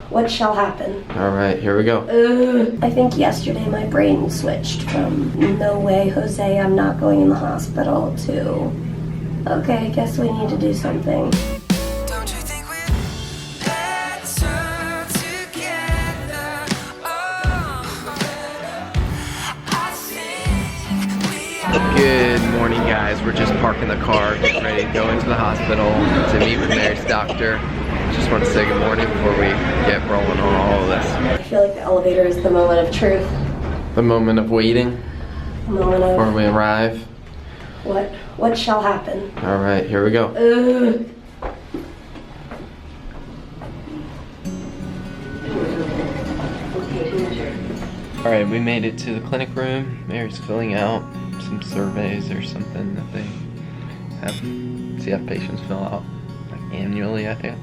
What shall happen? All right, here we go. I think yesterday my brain switched from no way, Jose, I'm not going in the hospital to okay, I guess we need to do something. Don't you think we're better together? Oh, I think we are. Good morning, guys. We're just parking the car, getting ready to go into the hospital to meet with Mary's doctor. Just want to say good morning before we get rolling on all of this. I feel like the elevator is the moment of truth. The moment of waiting The moment of before we arrive. what shall happen? All right, here we go. All right, we made it to the clinic room. Mary's filling out some surveys or something that they have CF patients fill out like annually, I think.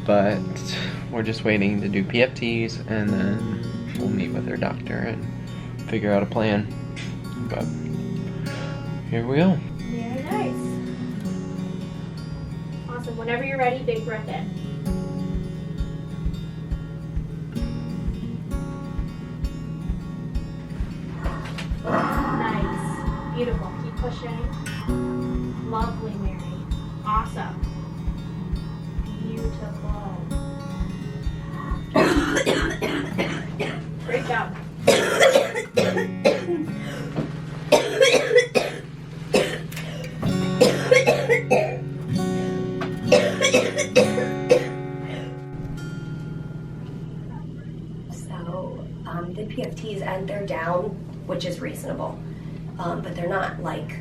But we're just waiting to do PFTs and then we'll meet with our doctor and figure out a plan. But here we go. Very nice. Awesome. Whenever you're ready, big breath in. Nice. Beautiful. Keep pushing. Lovely, Mary. Awesome. Beautiful. Great job. The PFTs and they're down, which is reasonable, but they're not like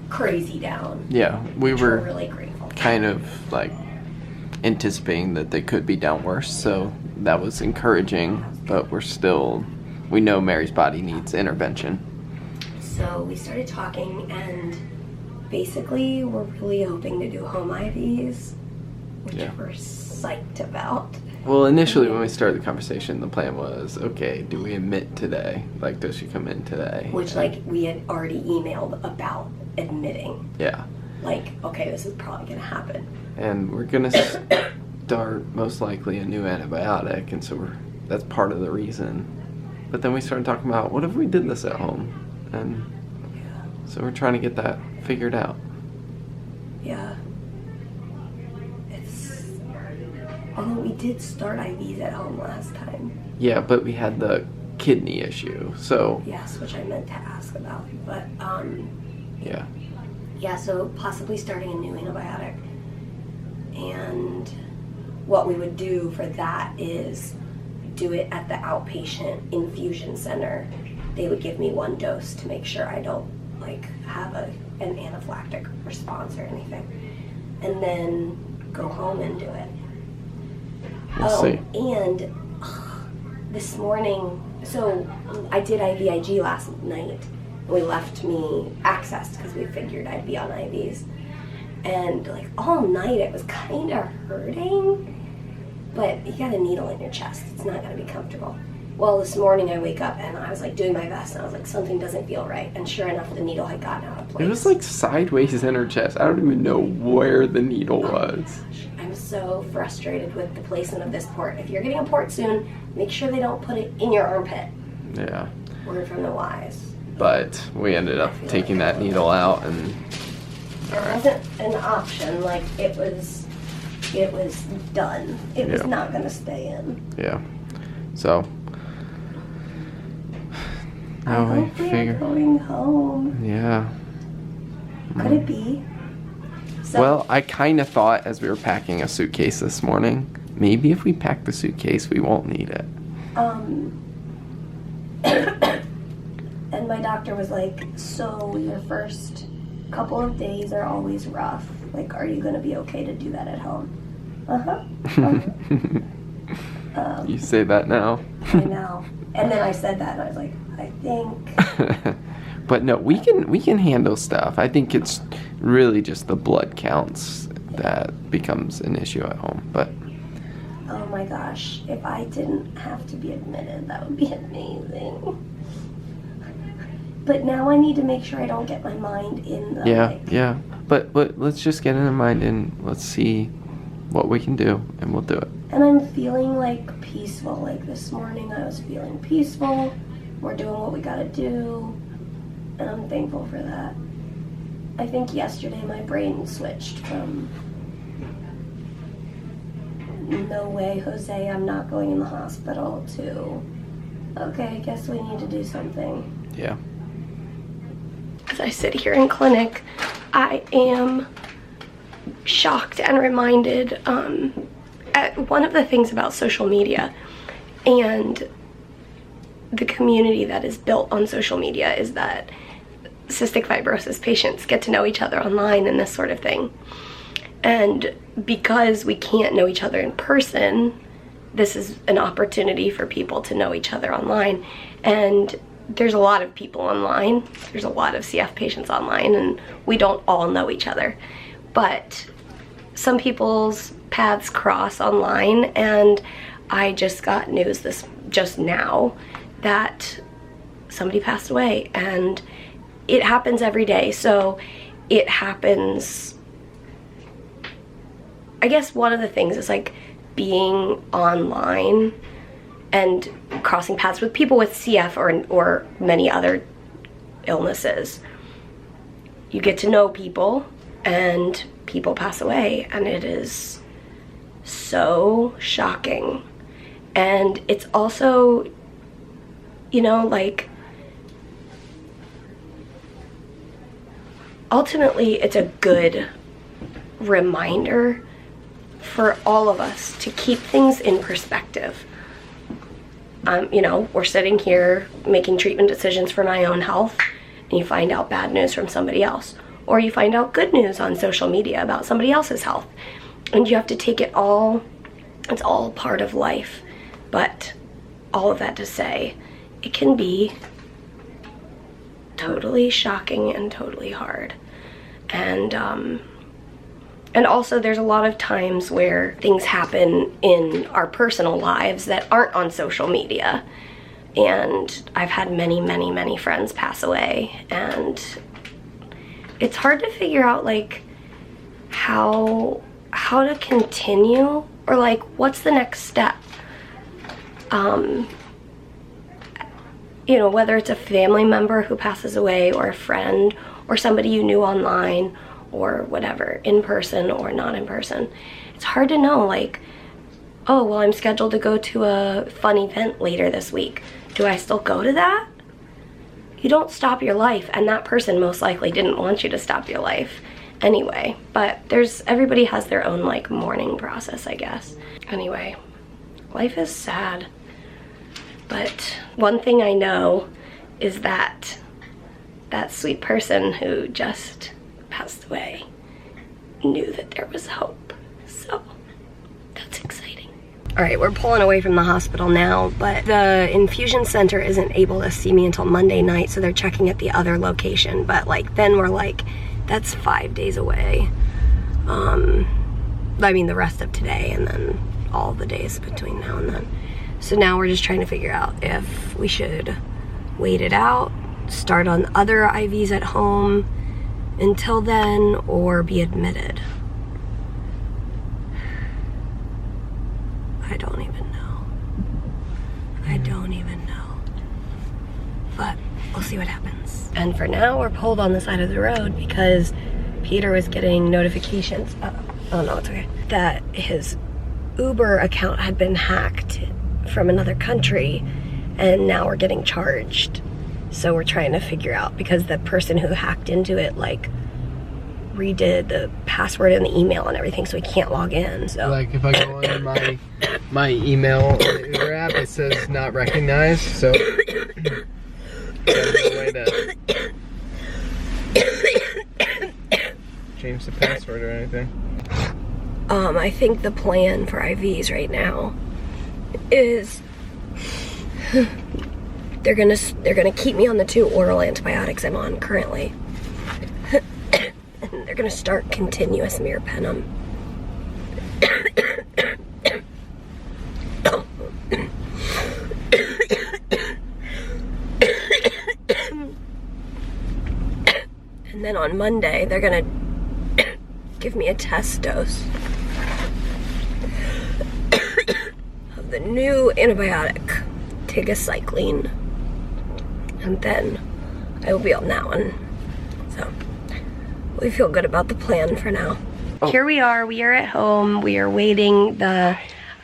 crazy down. Yeah, we were really grateful. kind of like anticipating that they could be down worse, so that was encouraging, but we know Mary's body needs intervention. So we started talking and basically we're really hoping to do home IVs, which we're psyched about. Well, initially when we started the conversation, the plan was, okay, do we admit today? Like, does she come in today? Which, like, we had already emailed about admitting. Yeah. Like, okay, this is probably going to happen. And we're going to start, most likely, a new antibiotic, and so that's part of the reason. But then we started talking about, what if we did this at home? And so we're trying to get that figured out. Yeah. Although we did start IVs at home last time. Yeah, but we had the kidney issue, so... Yes, which I meant to ask about, but, Yeah. Yeah, so possibly starting a new antibiotic. And what we would do for that is do it at the outpatient infusion center. They would give me one dose to make sure I don't, like, have an anaphylactic response or anything. And then go home and do it. We'll see. And this morning, so I did IVIG last night. We left me access because we figured I'd be on IVs. And like all night it was kind of hurting, but you got a needle in your chest. It's not going to be comfortable. Well, this morning I wake up and I was like doing my best and I was like, something doesn't feel right. And sure enough, the needle had gotten out of place. It was like sideways in her chest. I don't even know where the needle was. I'm so frustrated with the placement of this port. If you're getting a port soon, make sure they don't put it in your armpit. Yeah. Word from the wise. But we ended up taking that needle out and... It wasn't an option, like it was done. It was not gonna stay in. Yeah. So... Now I hope we're going home. Yeah. Could it be? So, Well, I kind of thought as we were packing a suitcase this morning, maybe if we pack the suitcase, we won't need it. And my doctor was like, so your first couple of days are always rough. Like, are you going to be okay to do that at home? You say that now? I know. And then I said that and I was like, I think... But no, we can handle stuff. I think it's really just the blood counts that becomes an issue at home. But oh my gosh, if I didn't have to be admitted, that would be amazing. But now I need to make sure I don't get my mind in the yeah. But let's just get in our mind and let's see what we can do, and we'll do it. And I'm feeling like peaceful. Like this morning I was feeling peaceful. We're doing what we gotta do. And I'm thankful for that. I think yesterday my brain switched from no way, Jose, I'm not going in the hospital to okay, I guess we need to do something. Yeah. As I sit here in clinic, I am shocked and reminded at one of the things about social media and the community that is built on social media is that cystic fibrosis patients get to know each other online and this sort of thing. And because we can't know each other in person, this is an opportunity for people to know each other online. And there's a lot of people online. There's a lot of CF patients online, and we don't all know each other. But some people's paths cross online, and I just got news just now that somebody passed away, and it happens every day. So it happens, I guess one of the things is like being online and crossing paths with people with CF or many other illnesses. You get to know people and people pass away, and it is so shocking. And it's also, you know, like, ultimately it's a good reminder for all of us to keep things in perspective. You know, we're sitting here making treatment decisions for my own health, and you find out bad news from somebody else, or you find out good news on social media about somebody else's health, and you have to take it all. It's all part of life. But all of that to say, it can be totally shocking and totally hard. And also there's a lot of times where things happen in our personal lives that aren't on social media. And I've had many, many, many friends pass away, and it's hard to figure out like how to continue, or like what's the next step. You know, whether it's a family member who passes away, or a friend, or somebody you knew online, or whatever, in person or not in person. It's hard to know, like, oh, well, I'm scheduled to go to a fun event later this week. Do I still go to that? You don't stop your life, and that person most likely didn't want you to stop your life anyway. But everybody has their own, like, mourning process, I guess. Anyway, life is sad. But one thing I know is that that sweet person who just passed away knew that there was hope. So that's exciting. All right, we're pulling away from the hospital now, but the infusion center isn't able to see me until Monday night, so they're checking at the other location. But like, then we're like, that's 5 days away. I mean, the rest of today, and then all the days between now and then. So now we're just trying to figure out if we should wait it out, start on other IVs at home until then, or be admitted. I don't even know. I don't even know. But we'll see what happens. And for now, we're pulled on the side of the road because Peter was getting notifications, oh no, it's okay, that his Uber account had been hacked from another country, and now we're getting charged. So we're trying to figure out, because the person who hacked into it like redid the password and the email and everything, so we can't log in. So Like if I go on my email on the Uber app, it says not recognized, so there's no way to change the password or anything. I think the plan for IVs right now is they're gonna keep me on the 2 oral antibiotics I'm on currently. And they're gonna start continuous meropenem. And then on Monday they're gonna give me a test dose the new antibiotic, tigecycline, and then I will be on that one. So we feel good about the plan for now. Oh. Here we are at home. We are waiting. The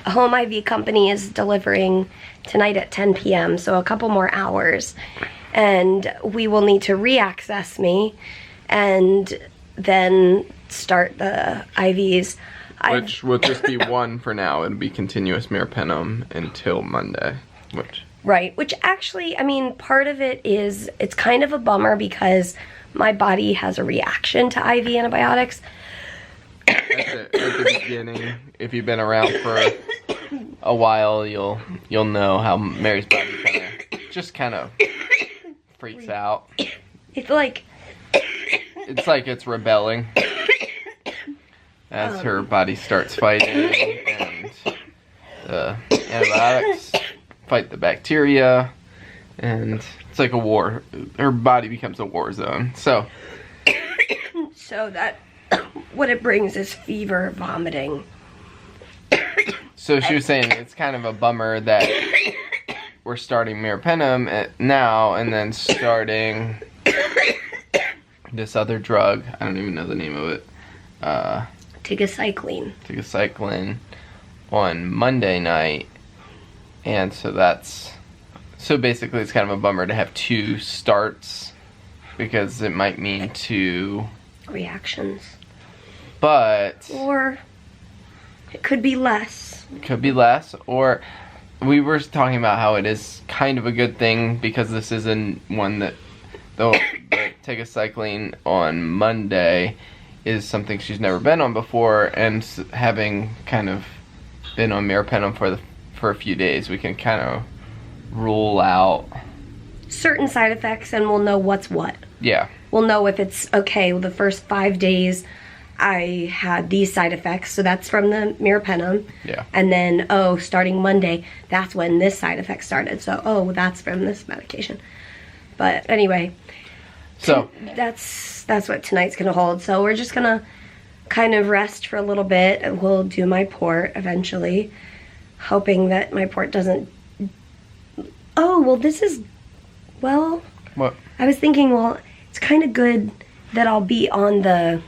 home IV company is delivering tonight at 10 p.m. so a couple more hours, and we will need to re-access me and then start the IVs. Which will just be one for now. It'll be continuous meropenem until Monday. Which actually, I mean, part of it is, it's kind of a bummer because my body has a reaction to IV antibiotics. At the beginning, if you've been around for a while, you'll know how Mary's body kind of freaks out. It's like it's rebelling as her body starts fighting, and the antibiotics fight the bacteria, and it's like a war. Her body becomes a war zone. So that what it brings is fever, vomiting. So she was saying it's kind of a bummer that we're starting meropenem now and then starting this other drug. I don't even know the name of it. Tigecycline on Monday night. And so basically it's kind of a bummer to have 2 starts because it might mean 2 reactions. But or it could be less. Or we were talking about how it is kind of a good thing because this isn't one that the tigecycline on Monday is something she's never been on before, and having kind of been on meropenem for a few days, we can kind of rule out certain side effects and we'll know what's what. Yeah. We'll know if it's okay, well, the first 5 days I had these side effects, so that's from the meropenem. Yeah. And then, starting Monday, that's when this side effect started. So, that's from this medication. But anyway, so that's what tonight's gonna hold. So we're just gonna kind of rest for a little bit, and we'll do my port eventually, hoping that my port doesn't. What? I was thinking, it's kind of good that I'll be on the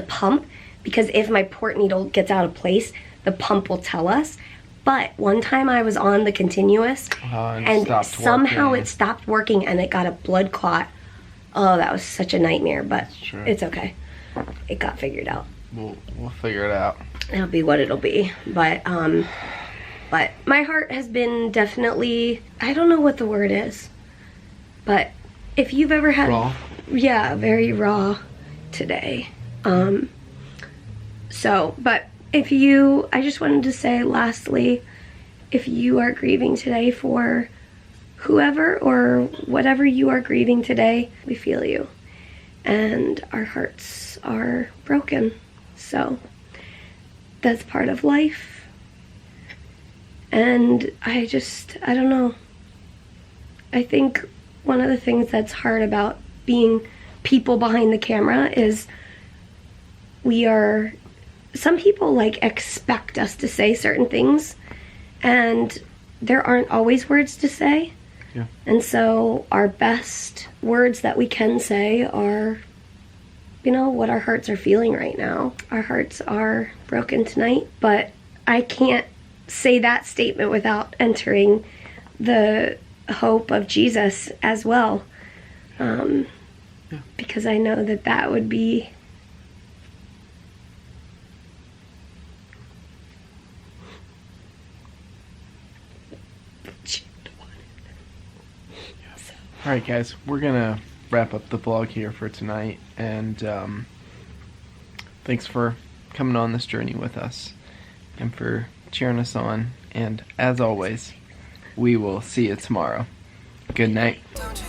pump, because if my port needle gets out of place, the pump will tell us. But one time I was on the continuous and somehow it stopped working and it got a blood clot. Oh, that was such a nightmare, but it's okay. It got figured out. We'll figure it out. It'll be what it'll be. But my heart has been definitely, I don't know what the word is, but if you've ever had raw. Yeah, very raw today. But I just wanted to say lastly, if you are grieving today for whoever or whatever you are grieving today, we feel you. And our hearts are broken. So that's part of life. And I don't know. I think one of the things that's hard about being people behind the camera is some people expect us to say certain things, and there aren't always words to say. Yeah. And so our best words that we can say are, what our hearts are feeling right now. Our hearts are broken tonight, but I can't say that statement without entering the hope of Jesus as well. Because I know that would be Alright guys, we're gonna wrap up the vlog here for tonight, and thanks for coming on this journey with us and for cheering us on, and as always, we will see you tomorrow. Good night. Don't you